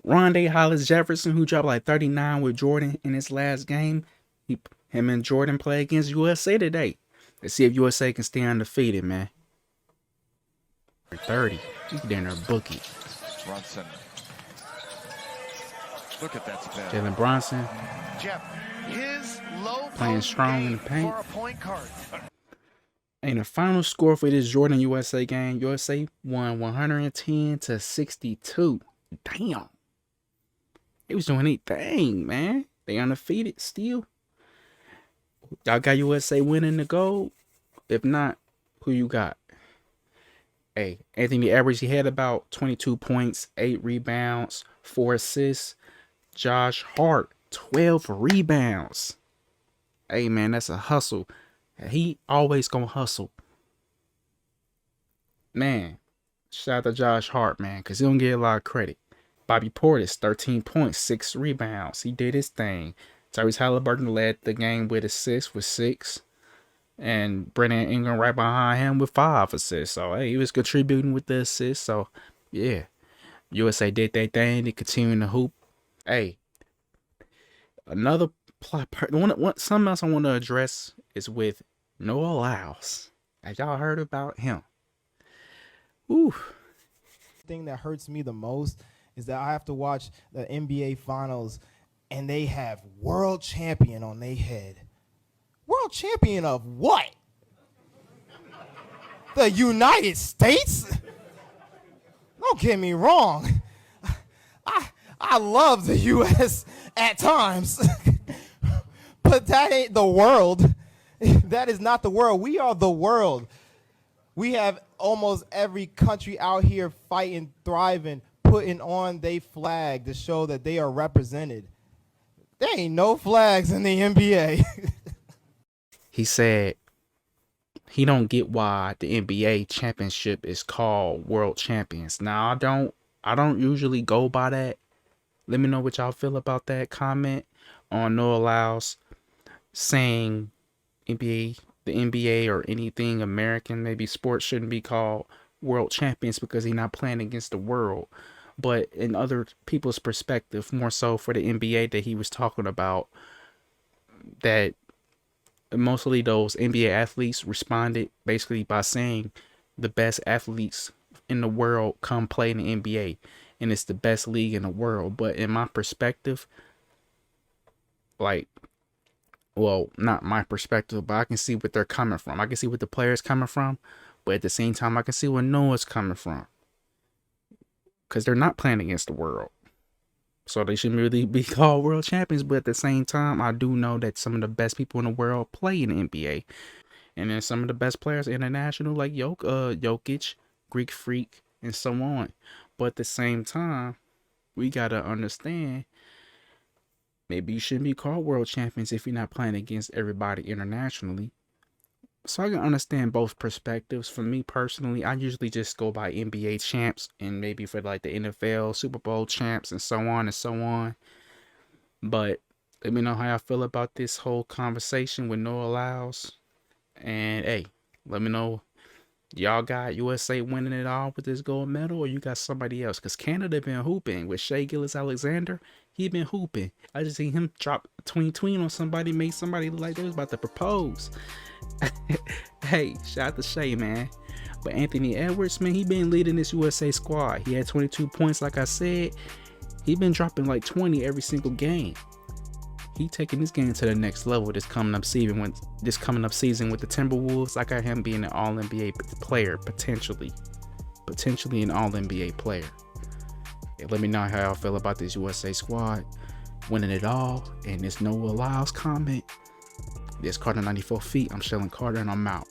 Rondé Hollis Jefferson, who dropped like 39 with Jordan in his last game. Him and Jordan play against USA today. Let's see if USA can stay undefeated, man. 30. You can down there bookie. Brunson. Look at that spin. Jalen Brunson. Jeff, his low playing strong in the paint. For a point guard. And the final score for this Jordan USA game, USA won 110-62. Damn. They was doing their thing, man. They undefeated still. Y'all got USA winning the gold? If not, who you got? Hey, Anthony Edwards, he had about 22 points, 8 rebounds, 4 assists. Josh Hart, 12 rebounds. Hey, man, that's a hustle. He always gonna hustle. Man, shout out to Josh Hart, man, because he don't get a lot of credit. Bobby Portis, 13 points, 6 rebounds. He did his thing. Tyrese Halliburton led the game with assists with 6. And Brandon Ingram right behind him with 5 assists. So, hey, he was contributing with the assists. So, yeah. USA did their thing. They continuing to hoop. Hey, another something else I want to address is with Noah Lyles. Have y'all heard about him? Ooh. The thing that hurts me the most is that I have to watch the NBA Finals and they have world champion on their head. World champion of what? The United States? Don't get me wrong. I love the U.S. at times. But that ain't the world. That is not the world. We are the world. We have almost every country out here fighting, thriving, putting on their flag to show that they are represented. There ain't no flags in the NBA. He said he don't get why the NBA championship is called World Champions. Now, I don't usually go by that. Let me know what y'all feel about that comment on Noah Lyles saying the NBA or anything American, maybe sports shouldn't be called World Champions because he's not playing against the world. But in other people's perspective, more so for the NBA that he was talking about, that mostly those NBA athletes responded basically by saying the best athletes in the world come play in the NBA and it's the best league in the world. But in my perspective, like, well, not my perspective, but I can see what they're coming from. I can see what the players coming from, but at the same time, I can see where Noah's coming from. Because they're not playing against the world. So they shouldn't really be called world champions. But at the same time, I do know that some of the best people in the world play in the NBA. And then some of the best players international, like Jokic, Greek Freak, and so on. But at the same time, we got to understand, maybe you shouldn't be called world champions if you're not playing against everybody internationally. So I can understand both perspectives. For me personally, I usually just go by NBA champs, and maybe for like the NFL, Super Bowl champs, and so on and so on. But let me know how y'all feel about this whole conversation with Noah Lyles. And hey, let me know, y'all got USA winning it all with this gold medal, or you got somebody else? Because Canada been hooping with Shai Gilgeous-Alexander. He been hooping. I just seen him drop a tween on somebody, made somebody look like they was about to propose. Hey, shout out to Shai, man. But Anthony Edwards, man, he been leading this USA squad. He had 22 points, like I said. He been dropping like 20 every single game. He taking this game to the next level this coming up season with the Timberwolves. I got him being an All-NBA player, potentially an All-NBA player. Yeah, let me know how y'all feel about this USA squad winning it all. And this Noah Lyles comment. This Carter 94 feet. I'm Sheldon Carter, and I'm out.